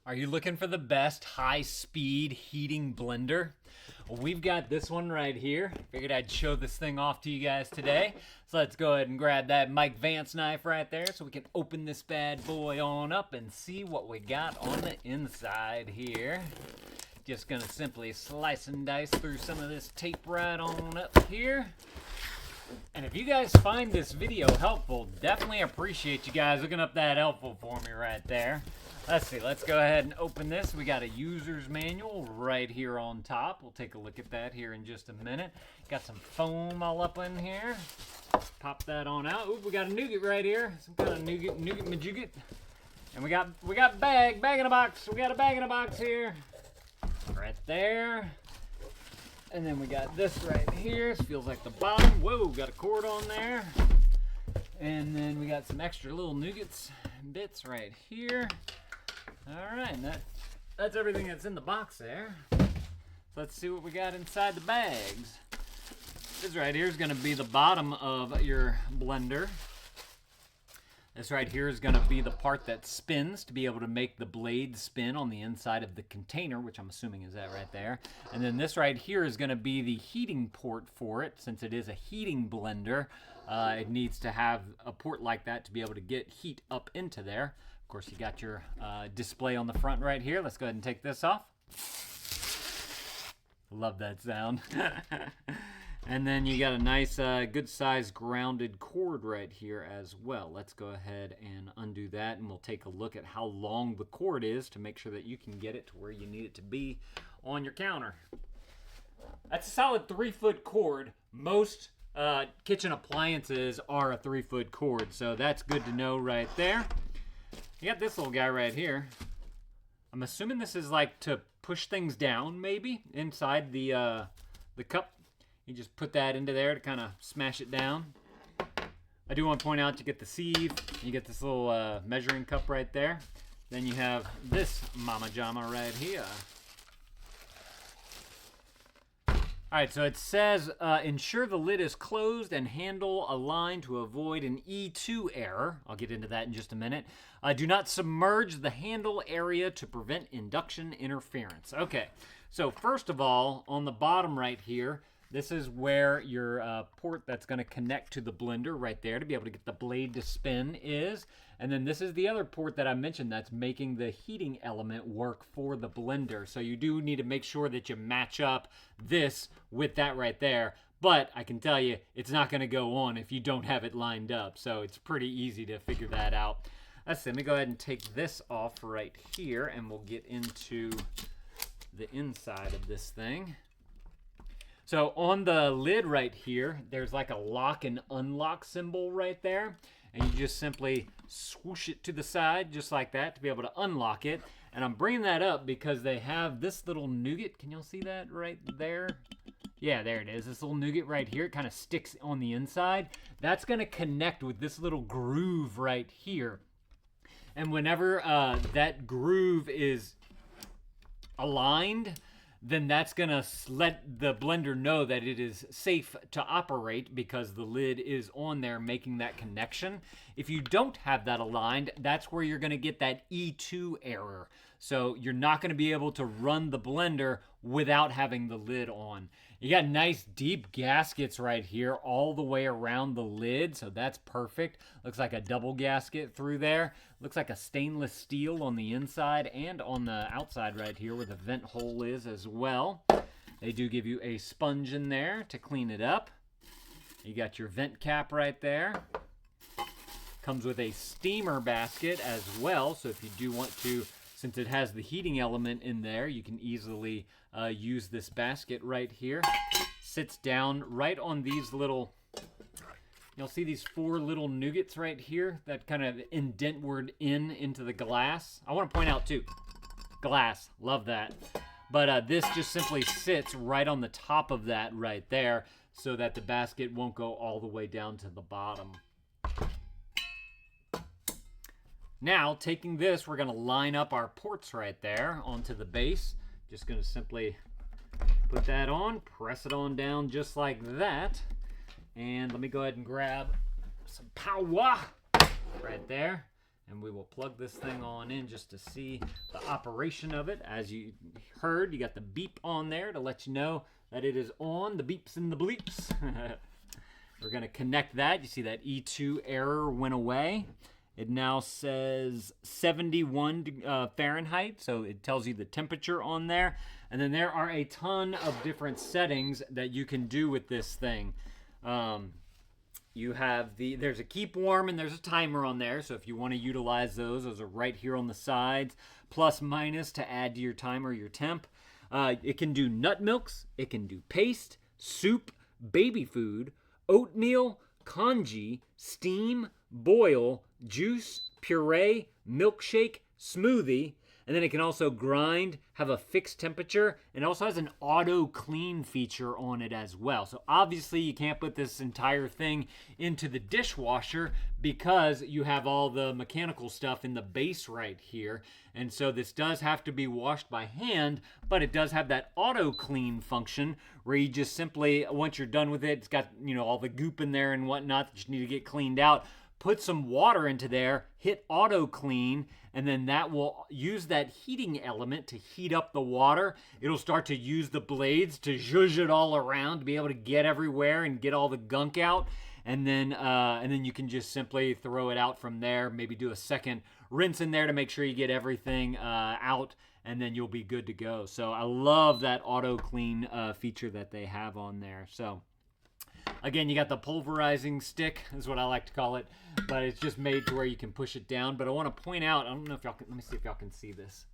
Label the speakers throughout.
Speaker 1: Are you looking for the best high-speed heating blender? Well, we've got this one right here. Figured I'd show this thing off to you guys today. So let's go ahead and grab that Mike Vance knife right there so we can open this bad boy on up and see what we got on the inside here. Just gonna simply slice and dice through some of this tape right on up here. And if you guys find this video helpful, definitely appreciate you guys looking up that helpful for me right there. Let's see, let's go ahead and open this. We got a user's manual right here on top. We'll take a look at that here in just a minute. Got some foam all up in here. Pop that on out. Ooh, we got a nougat right here. Some kind of nougat majougat. And we got bag in a box. We got a bag in a box here. Right there. And then we got this right here. This feels like the bottom. Whoa, got a cord on there. And then we got some extra little nougats bits right here. All right, and that's everything that's in the box there. So let's see what we got inside the bags. This right here is going to be the bottom of your blender. This right here is going to be the part that spins to be able to make the blade spin on the inside of the container, which I'm assuming is that right there. And then this right here is going to be the heating port for it. Since it is a heating blender, it needs to have a port like that to be able to get heat up into there. Of course, you got your display on the front right here. Let's go ahead and take this off. Love that sound. And then you got a nice, good size grounded cord right here as well. Let's go ahead and undo that, and we'll take a look at how long the cord is to make sure that you can get it to where you need it to be on your counter. That's a solid 3-foot cord. Most kitchen appliances are a 3-foot cord, so that's good to know right there. You got this little guy right here. I'm assuming this is like to push things down, maybe, inside the cup. You just put that into there to kind of smash it down. I do want to point out you get the sieve, you get this little measuring cup right there. Then you have this mama jama right here. Alright, so it says, ensure the lid is closed and handle aligned to avoid an E2 error. I'll get into that in just a minute. Do not submerge the handle area to prevent induction interference. Okay, so first of all, on the bottom right here, this is where your port that's going to connect to the blender right there to be able to get the blade to spin is. And then this is the other port that I mentioned that's making the heating element work for the blender. So you do need to make sure that you match up this with that right there. But I can tell you, it's not going to go on if you don't have it lined up. So it's pretty easy to figure that out. Let me go ahead and take this off right here, and we'll get into the inside of this thing. So on the lid right here, there's like a lock and unlock symbol right there. And you just simply swoosh it to the side just like that to be able to unlock it. And I'm bringing that up because they have this little nougat. Can y'all see that right there? Yeah, there it is. This little nougat right here. It kind of sticks on the inside. That's going to connect with this little groove right here. And whenever that groove is aligned, then that's going to let the blender know that it is safe to operate because the lid is on there making that connection. If you don't have that aligned, that's where you're going to get that E2 error. So you're not going to be able to run the blender without having the lid on. You got nice deep gaskets right here all the way around the lid, so that's perfect. Looks like a double gasket through there. Looks like a stainless steel on the inside and on the outside right here where the vent hole is as well. They do give you a sponge in there to clean it up. You got your vent cap right there. Comes with a steamer basket as well, so if you do want to, since it has the heating element in there, you can easily use this basket right here. Sits down right on these little, you'll see these 4 little nougats right here that kind of indentward into the glass. I want to point out too, glass, love that. But this just simply sits right on the top of that right there so that the basket won't go all the way down to the bottom. Now, taking this, we're going to line up our ports right there onto the base. Just going to simply put that on, press it on down just like that. And let me go ahead and grab some power right there. And we will plug this thing on in just to see the operation of it. As you heard, you got the beep on there to let you know that it is on, the beeps and the bleeps. We're going to connect that. You see that E2 error went away. It now says 71 Fahrenheit, so it tells you the temperature on there. And then there are a ton of different settings that you can do with this thing. You have there's a keep warm and there's a timer on there. So if you want to utilize those are right here on the sides. Plus, minus to add to your timer, your temp. It can do nut milks. It can do paste, soup, baby food, oatmeal, congee, steam, boil, juice, puree, milkshake, smoothie. And then it can also grind, have a fixed temperature, and also has an auto clean feature on it as well. So obviously you can't put this entire thing into the dishwasher because you have all the mechanical stuff in the base right here. And so this does have to be washed by hand, but it does have that auto clean function where you just simply, once you're done with it, it's got, you know, all the goop in there and whatnot that you need to get cleaned out. Put some water into there, hit auto clean, and then that will use that heating element to heat up the water. It'll start to use the blades to zhuzh it all around to be able to get everywhere and get all the gunk out. And then you can just simply throw it out from there. Maybe do a second rinse in there to make sure you get everything out, and then you'll be good to go. So I love that auto clean feature that they have on there. So again, you got the pulverizing stick, is what I like to call it, but it's just made to where you can push it down. But I want to point out, I don't know if y'all can, let me see if y'all can see this.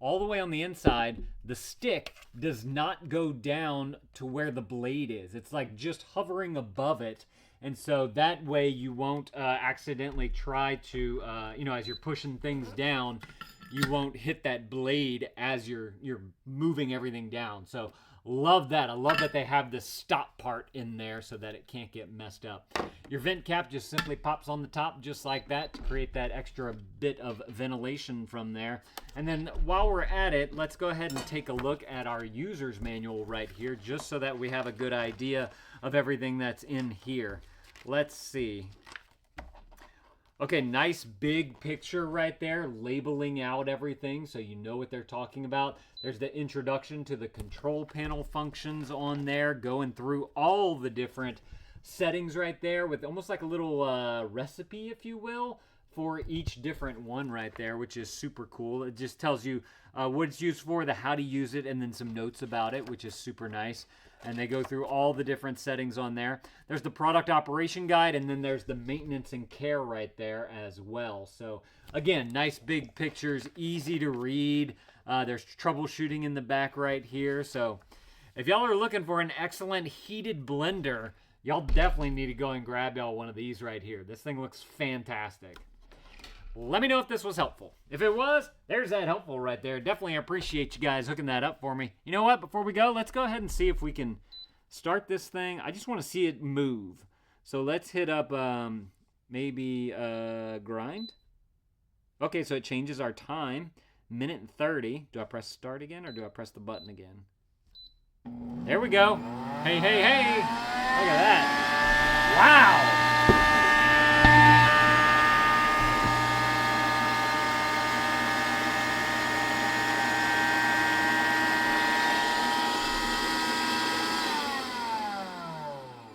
Speaker 1: All the way on the inside, the stick does not go down to where the blade is. It's like just hovering above it. And so that way you won't accidentally try to, as you're pushing things down, you won't hit that blade as you're moving everything down. So love that. I love that they have this stop part in there so that it can't get messed up. Your vent cap just simply pops on the top just like that to create that extra bit of ventilation from there. And then while we're at it, let's go ahead and take a look at our user's manual right here just so that we have a good idea of everything that's in here. Let's see. Okay, nice big picture right there, labeling out everything so you know what they're talking about. There's the introduction to the control panel functions on there, going through all the different settings right there with almost like a little recipe, if you will, for each different one right there, which is super cool. It just tells you what it's used for, the how to use it, and then some notes about it, which is super nice. And they go through all the different settings on there. There's the product operation guide, and then there's the maintenance and care right there as well. So again, nice big pictures, easy to read. There's troubleshooting in the back right here. So if y'all are looking for an excellent heated blender, y'all definitely need to go and grab y'all one of these right here. This thing looks fantastic. Let me know if this was helpful. If it was, there's that helpful right there. Definitely appreciate you guys hooking that up for me. You know what? Before we go, let's go ahead and see if we can start this thing. I just want to see it move. So let's hit up maybe grind. Okay, so it changes our time. Minute and 30. Do I press start again or do I press the button again? There we go. Hey, hey, hey. Look at that. Wow.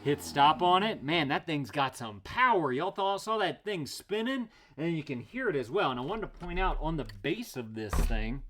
Speaker 1: Hit stop on it. Man, that thing's got some power. Y'all saw that thing spinning? And you can hear it as well. And I wanted to point out on the base of this thing,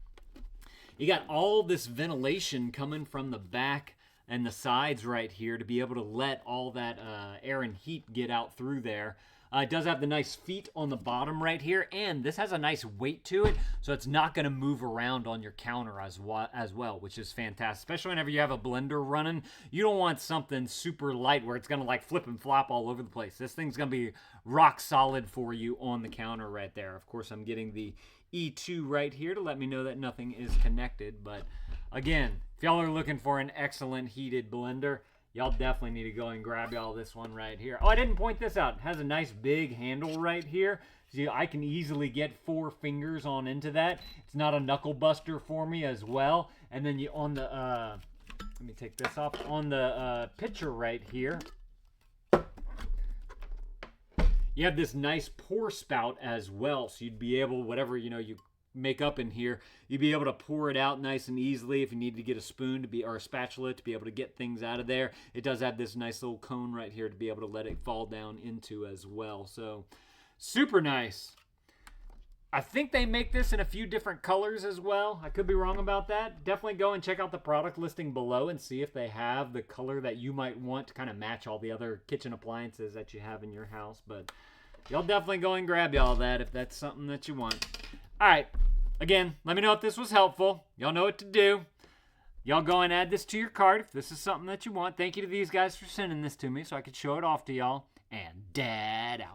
Speaker 1: you got all this ventilation coming from the back and the sides right here to be able to let all that air and heat get out through there. It does have the nice feet on the bottom right here, and this has a nice weight to it, so it's not going to move around on your counter as well, which is fantastic. Especially whenever you have a blender running, you don't want something super light where it's going to like flip and flop all over the place. This thing's going to be rock solid for you on the counter right there. Of course, I'm getting the E2 right here to let me know that nothing is connected, but again, if y'all are looking for an excellent heated blender, y'all definitely need to go and grab y'all this one right here. Oh, I didn't point this out. It has a nice big handle right here. So I can easily get 4 fingers on into that. It's not a knuckle buster for me as well. And then you on the, let me take this off. On the pitcher right here, You have this nice pour spout as well, so you'd be able, whatever you make up in here, you'd be able to pour it out nice and easily if you needed to get a spoon or a spatula to be able to get things out of there. It does have this nice little cone right here to be able to let it fall down into as well. So super nice. I think they make this in a few different colors as well. I could be wrong about that. Definitely go and check out the product listing below and see if they have the color that you might want to kind of match all the other kitchen appliances that you have in your house. But y'all definitely go and grab y'all that if that's something that you want. All right. Again, let me know if this was helpful. Y'all know what to do. Y'all go and add this to your cart if this is something that you want. Thank you to these guys for sending this to me so I could show it off to y'all. And Dad out.